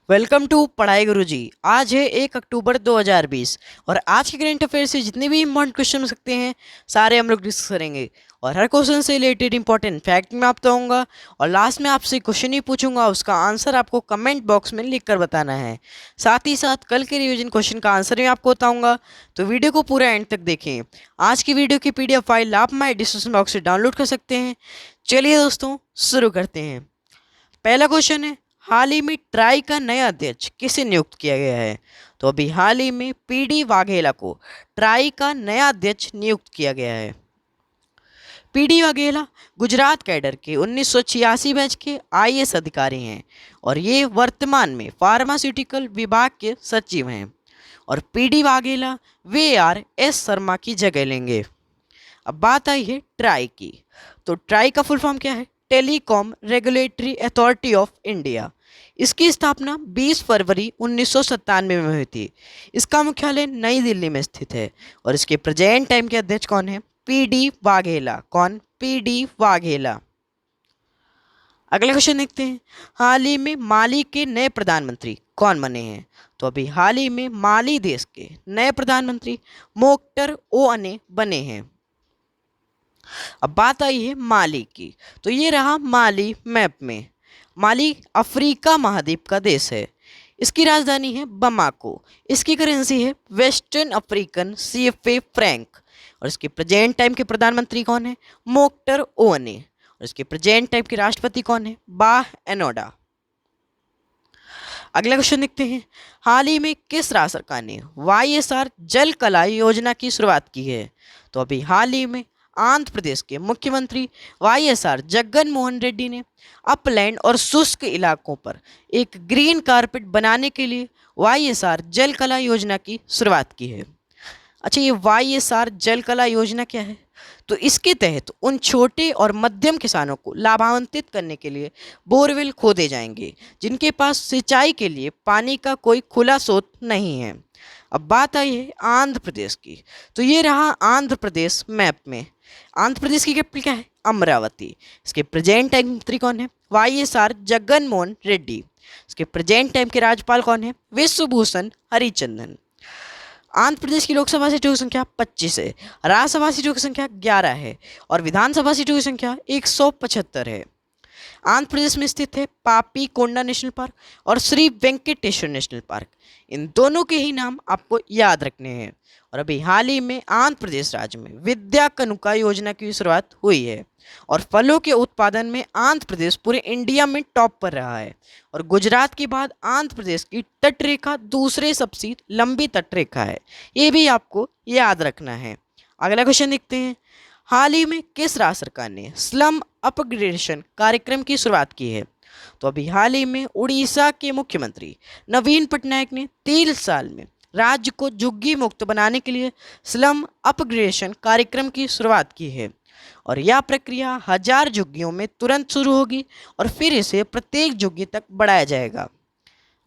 Welcome to पढ़ाई गुरुजी। आज है 1 अक्टूबर 2020 और आज के करंट अफेयर से जितने भी इंपॉर्टेंट क्वेश्चन हो सकते हैं सारे हम लोग डिस्कस करेंगे। और हर क्वेश्चन से रिलेटेड इंपॉर्टेंट फैक्ट मैं आपको बताऊंगा और लास्ट में आपसे क्वेश्चन ही पूछूंगा, उसका आंसर आपको कमेंट बॉक्स में लिख कर बताना है। साथ ही साथ कल के रिवीजन क्वेश्चन का आंसर भी आपको बताऊँगा, तो वीडियो को पूरा एंड तक देखें। आज की वीडियो की PDF फाइल आप हमारे डिस्क्रिप्शन बॉक्स से डाउनलोड कर सकते हैं। चलिए दोस्तों शुरू करते हैं। पहला क्वेश्चन है, हाल ही में ट्राई का नया अध्यक्ष किसे नियुक्त किया गया है? तो अभी हाल ही में PD वाघेला को ट्राई का नया अध्यक्ष नियुक्त किया गया है। PD वाघेला गुजरात कैडर के 1986 बैच के IAS अधिकारी हैं और ये वर्तमान में फार्मास्यूटिकल विभाग के सचिव हैं। और PD वाघेला VRS शर्मा की जगह लेंगे। अब बात आई है ट्राई की, तो ट्राई का फुल फॉर्म क्या है? Telecom regulatory authority of India. इसकी स्थापना 20 फरवरी 1997 में हुई थी। इसका मुख्यालय नई दिल्ली में स्थित है और इसके प्रेजेंट टाइम के अध्यक्ष कौन है? PD वाघेला। कौन? PD वाघेला। अगला क्वेश्चन देखते हैं, हाल ही में माली के नए प्रधानमंत्री कौन बने हैं? तो अभी हाल ही में माली देश के नए प्रधानमंत्री मोख्तर ओअने बने हैं। अब बात आई है माली की, तो ये रहा माली मैप में। माली अफ्रीका महाद्वीप का देश है। इसकी राजधानी है बमाको। इसकी करेंसी है वेस्टर्न अफ्रीकन CFA फ्रैंक। और इसके प्रेजेंट टाइम के प्रधानमंत्री कौन है? मोख्तर ओअने। और इसके प्रेजेंट टाइम के राष्ट्रपति कौन है? बाह एनोडा। अगला क्वेश्चन देखते हैं, हाल ही में किस राज्य सरकार ने YSR जल कला योजना की शुरुआत की है? तो अभी हाल ही में आंध्र प्रदेश के मुख्यमंत्री YSR जगन मोहन रेड्डी ने अपलैंड और शुष्क इलाकों पर एक ग्रीन कारपेट बनाने के लिए YSR जल कला योजना की शुरुआत की है। अच्छा, ये YSR जल कला योजना क्या है? तो इसके तहत उन छोटे और मध्यम किसानों को लाभान्वित करने के लिए बोरवेल खोदे जाएंगे जिनके पास सिंचाई के लिए पानी का कोई खुला स्रोत नहीं है। अब बात आई है आंध्र प्रदेश की, तो ये रहा आंध्र प्रदेश मैप में। आंध्र प्रदेश की कैपिटल क्या है? अमरावती। इसके प्रेजेंट टाइम मंत्री कौन है? YSR जगन मोहन रेड्डी। इसके प्रेजेंट टाइम के राज्यपाल कौन है? विश्वभूषण हरिचंदन। आंध्र प्रदेश की लोकसभा सीटों की संख्या 25 है, राज्यसभा सीटों की संख्या 11 है और विधानसभा सीटों की संख्या 175 है। आंध्र प्रदेश में स्थित है पापी कोंडा नेशनल पार्क और श्री वेंकटेश्वर नेशनल पार्क। इन दोनों के ही नाम आपको याद रखने हैं। और अभी हाल ही में आंध्र प्रदेश राज्य में विद्या कनुका योजना की शुरुआत हुई है और फलों के उत्पादन में आंध्र प्रदेश पूरे इंडिया में टॉप पर रहा है। और गुजरात के बाद आंध्र प्रदेश की तटरेखा दूसरे सबसे लंबी तटरेखा है, ये भी आपको याद रखना है। अगला क्वेश्चन देखते हैं, हाल ही में किस राज्य सरकार ने स्लम अपग्रेडेशन कार्यक्रम की शुरुआत की है? तो अभी हाल ही में उड़ीसा के मुख्यमंत्री नवीन पटनायक ने 3 साल में राज्य को झुग्गी मुक्त बनाने के लिए स्लम अपग्रेडेशन कार्यक्रम की शुरुआत की है। और यह प्रक्रिया 1000 झुग्गियों में तुरंत शुरू होगी और फिर इसे प्रत्येक झुग्गी तक बढ़ाया जाएगा।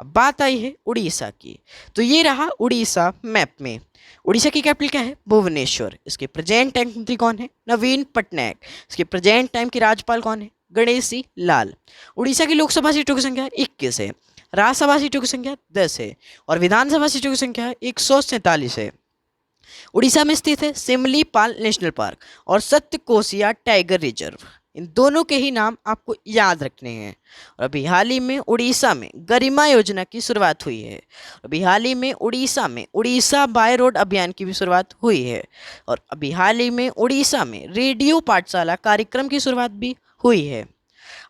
अब बात आई है उड़ीसा की, तो ये रहा उड़ीसा मैप में। उड़ीसा की कैपिटल क्या है? भुवनेश्वर। इसके प्रेजेंट टाइम मंत्री कौन है? नवीन पटनायक। इसके प्रेजेंट टाइम के राज्यपाल कौन है? गणेशी लाल। उड़ीसा की लोकसभा सीटों की संख्या 21 है, राज्यसभा सीटों की संख्या 10 है और विधानसभा सीटों की संख्या 147 है। उड़ीसा में स्थित है सिमलीपाल नेशनल पार्क और सत्यकोशिया टाइगर रिजर्व। इन दोनों के ही नाम आपको याद रखने हैं। और अभी हाल ही में उड़ीसा में गरिमा योजना की शुरुआत हुई है। अभी हाल ही में उड़ीसा में उड़ीसा बाय रोड अभियान की भी शुरुआत हुई है। और अभी हाल ही में उड़ीसा में रेडियो पाठशाला कार्यक्रम की शुरुआत भी हुई है।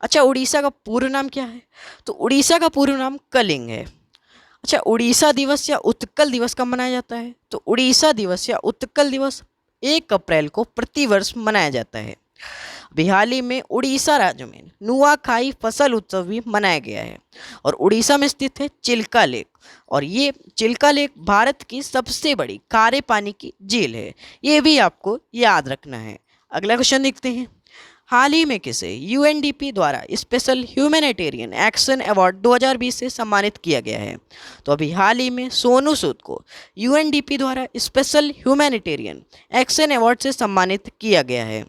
अच्छा, उड़ीसा का पूर्ण नाम क्या है? तो उड़ीसा का पूर्ण नाम कलिंग है। अच्छा, उड़ीसा दिवस या उत्कल दिवस कब मनाया जाता है? तो उड़ीसा दिवस या उत्कल दिवस 1 अप्रैल को प्रतिवर्ष मनाया जाता है। अभी हाल ही में उड़ीसा राज्य में नुआखाई फसल उत्सव भी मनाया गया है और उड़ीसा में स्थित है चिल्का लेक। और ये चिल्का लेक भारत की सबसे बड़ी खारे पानी की झील है, ये भी आपको याद रखना है। अगला क्वेश्चन देखते हैं, हाल ही में किसे UNDP द्वारा स्पेशल ह्यूमैनिटेरियन एक्शन अवार्ड 2020 से सम्मानित किया गया है? तो अभी हाल ही में सोनू सूद को UNDP द्वारा स्पेशल ह्यूमैनिटेरियन एक्शन अवार्ड से सम्मानित किया गया है।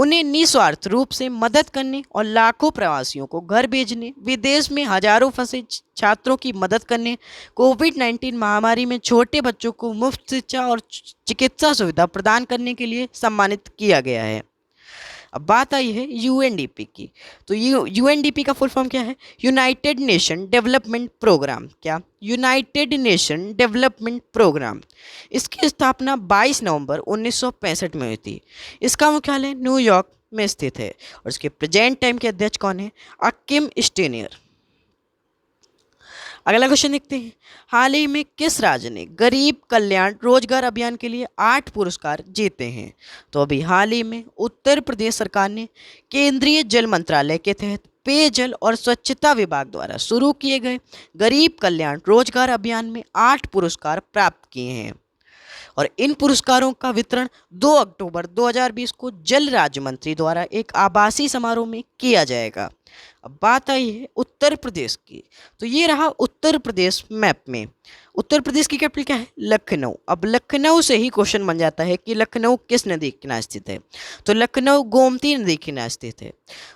उन्हें निस्वार्थ रूप से मदद करने और लाखों प्रवासियों को घर भेजने, विदेश में हजारों फंसे छात्रों की मदद करने, कोविड-19 महामारी में छोटे बच्चों को मुफ्त शिक्षा और चिकित्सा सुविधा प्रदान करने के लिए सम्मानित किया गया है। अब बात आई है यूएनडीपी की। तो यूएनडीपी का फुल फॉर्म क्या है? United Nation Development Programme. क्या? United Nation Development Programme. इसकी स्थापना 22 नवंबर 1965 में हुई थी। इसका मुख्यालय न्यूयॉर्क में स्थित है और इसके प्रेजेंट टाइम के अध्यक्ष कौन है? अकिम स्टेनियर। अगला क्वेश्चन देखते हैं। हाल ही में किस राज्य ने गरीब कल्याण रोजगार अभियान के लिए 8 पुरस्कार जीते हैं? तो अभी हाल ही में उत्तर प्रदेश सरकार ने केंद्रीय जल मंत्रालय के तहत पेयजल और स्वच्छता विभाग द्वारा शुरू किए गए गरीब कल्याण रोजगार अभियान में 8 पुरस्कार प्राप्त किए हैं और इन पुरस्कारों का वितरण 2 अक्टूबर 2020 को जल राज्य मंत्री द्वारा एक आभासी समारोह में किया जाएगा। अब बात आई है उत्तर प्रदेश की। तो ये रहा उत्तर प्रदेश मैप में। उत्तर प्रदेश की कैपिटल क्या है? लखनऊ। अब लखनऊ से ही क्वेश्चन बन जाता है कि लखनऊ किस नदी के किनारे स्थित है? तो लखनऊ गोमती नदी के किनारे स्थित है।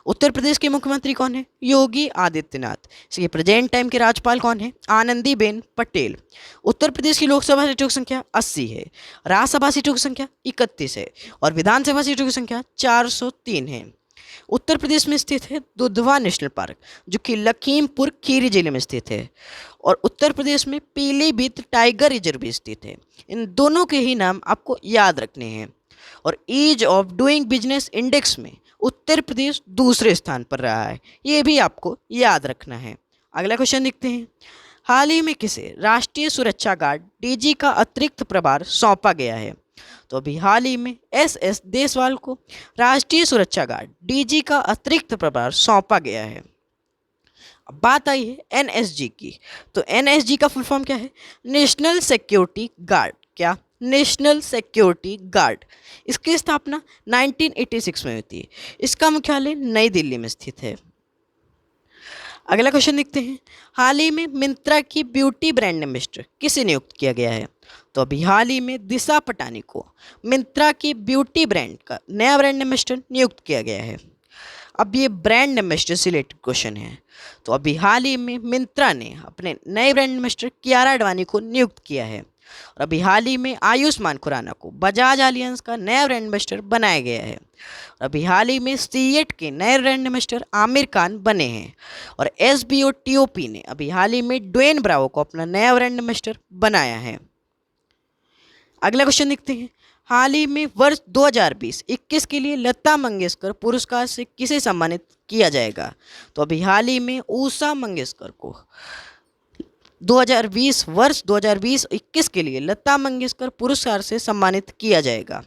उत्तर प्रदेश के मुख्यमंत्री कौन है? योगी आदित्यनाथ। इसके प्रेजेंट टाइम के राज्यपाल कौन है? आनंदीबेन पटेल। उत्तर प्रदेश की लोकसभा सीटों की संख्या 80 है, राज्यसभा सीटों की संख्या 31 है और विधानसभा सीटों की संख्या 403 है। उत्तर प्रदेश में स्थित है दुधवा नेशनल पार्क, जो कि लखीमपुर खीरी जिले में स्थित है और उत्तर प्रदेश में पीलीभीत टाइगर रिजर्व भी स्थित है। इन दोनों के ही नाम आपको याद रखने हैं। और ease of doing business index में उत्तर प्रदेश दूसरे स्थान पर रहा है, ये भी आपको याद रखना है। अगला क्वेश्चन देखते हैं। हाल ही में किसे राष्ट्रीय सुरक्षा गार्ड डीजी का अतिरिक्त प्रभार सौंपा गया है? तो अभी हाल ही में एस देशवाल को राष्ट्रीय सुरक्षा गार्ड डीजी का अतिरिक्त प्रभार सौंपा गया है। अब बात आई है एनएसजी की। तो एनएसजी का फुल फॉर्म क्या है? National Security Guard. क्या? National Security Guard. इसकी स्थापना 1986 में हुई थी। इसका मुख्यालय नई दिल्ली में स्थित है। अगला क्वेश्चन देखते हैं। हाल ही में मिंत्रा की ब्यूटी ब्रांड एम्बेसडर किसे नियुक्त किया गया है? तो अभी हाल ही में दिशा पटानी को मिंत्रा की ब्यूटी ब्रांड का नया ब्रांड एम्बेसडर नियुक्त किया गया है। अब ये ब्रांड एम्बेसडर से रिलेटेड क्वेश्चन है। तो अभी हाल ही में मिंत्रा ने अपने नए ब्रांड एम्बेसडर कियारा आडवाणी को नियुक्त किया है और अभी हाल ही में आयुष्मान खुराना को बजाज एलियंस का नया ब्रांड एम्बेसडर बनाया गया है और अभी हाल ही में सीएट के नए ब्रांड एम्बेसडर आमिर खान बने हैं और एसबीओ टीओपी ने अभी हाल ही में ड्वेन ब्रावो को अपना नया ब्रांड एम्बेसडर बनाया है। अगला क्वेश्चन देखते हैं। हाल ही में वर्ष 2020-21 के लिए लता मंगेशकर पुरस्कार से किसे सम्मानित किया जाएगा? तो अभी हाल ही में उषा मंगेशकर को वर्ष 2020-21 के लिए लता मंगेशकर पुरस्कार से सम्मानित किया जाएगा।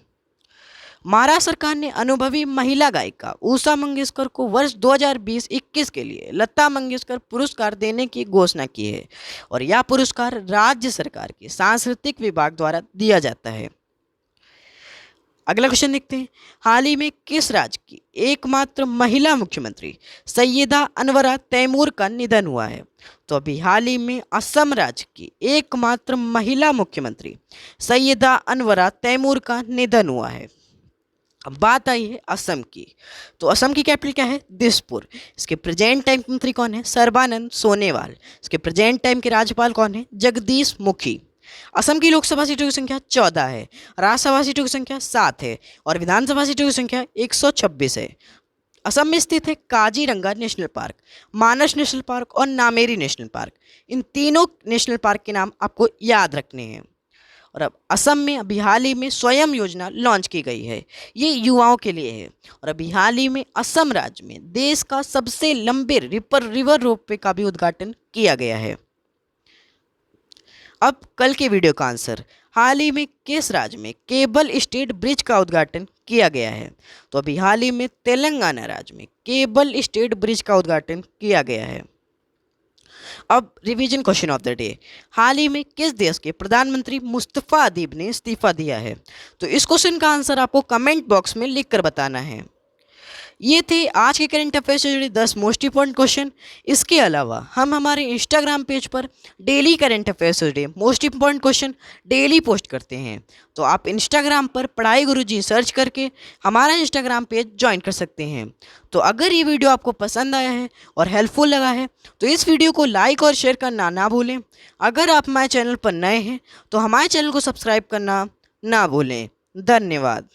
महाराष्ट्र सरकार ने अनुभवी महिला गायिका उषा मंगेशकर को वर्ष 2020-21 के लिए लता मंगेशकर पुरस्कार देने की घोषणा की है और यह पुरस्कार राज्य सरकार के सांस्कृतिक विभाग द्वारा दिया जाता है। अगला क्वेश्चन देखते हैं। हाल ही में किस राज्य की एकमात्र महिला मुख्यमंत्री सैयदा अनवरा तैमूर का निधन हुआ है? तो अभी हाल ही में असम राज्य की एकमात्र महिला मुख्यमंत्री सैयदा अनवरा तैमूर का निधन हुआ है। अब बात आई है असम की। तो असम की कैपिटल क्या है? दिसपुर। इसके प्रेजेंट टाइम के मंत्री कौन है? सर्बानंद सोनोवाल। इसके प्रेजेंट टाइम के राज्यपाल कौन है? जगदीश मुखी। असम की लोकसभा सीटों की संख्या 14 है, राज्यसभा सीटों की संख्या 7 है और विधानसभा सीटों की संख्या 126 है। असम में स्थित है काजीरंगा नेशनल पार्क, मानस नेशनल पार्क और नामेरी नेशनल पार्क। इन तीनों नेशनल पार्क के नाम आपको याद रखने हैं। और अब असम में अभी हाल ही में स्वयं योजना लॉन्च की गई है, ये युवाओं के लिए है। और अभी हाल ही में असम राज्य में देश का सबसे लंबे रिवर रोपवे का भी उद्घाटन किया गया है। अब कल के वीडियो का आंसर। हाल ही में किस राज्य में केबल स्टेट ब्रिज का उद्घाटन किया गया है? तो अभी हाल ही में तेलंगाना राज्य में केबल स्टेट ब्रिज का उद्घाटन किया गया है। अब revision question of the day. हाल ही में किस देश के प्रधानमंत्री मुस्तफ़ा अदीब ने इस्तीफा दिया है? तो इस क्वेश्चन का आंसर आपको कमेंट बॉक्स में लिखकर बताना है। ये थे आज के करंट अफेयर से जुड़े 10 मोस्ट इंपॉर्टेंट क्वेश्चन। इसके अलावा हम हमारे इंस्टाग्राम पेज पर डेली करंट अफेयर से जुड़े most important question daily post करते हैं। तो आप इंस्टाग्राम पर पढ़ाई गुरुजी सर्च करके हमारा इंस्टाग्राम पेज ज्वाइन कर सकते हैं। तो अगर ये वीडियो आपको पसंद आया है और हेल्पफुल लगा है तो इस वीडियो को लाइक और शेयर करना ना भूलें। अगर आप हमारे चैनल पर नए हैं तो हमारे चैनल को सब्सक्राइब करना ना भूलें। धन्यवाद।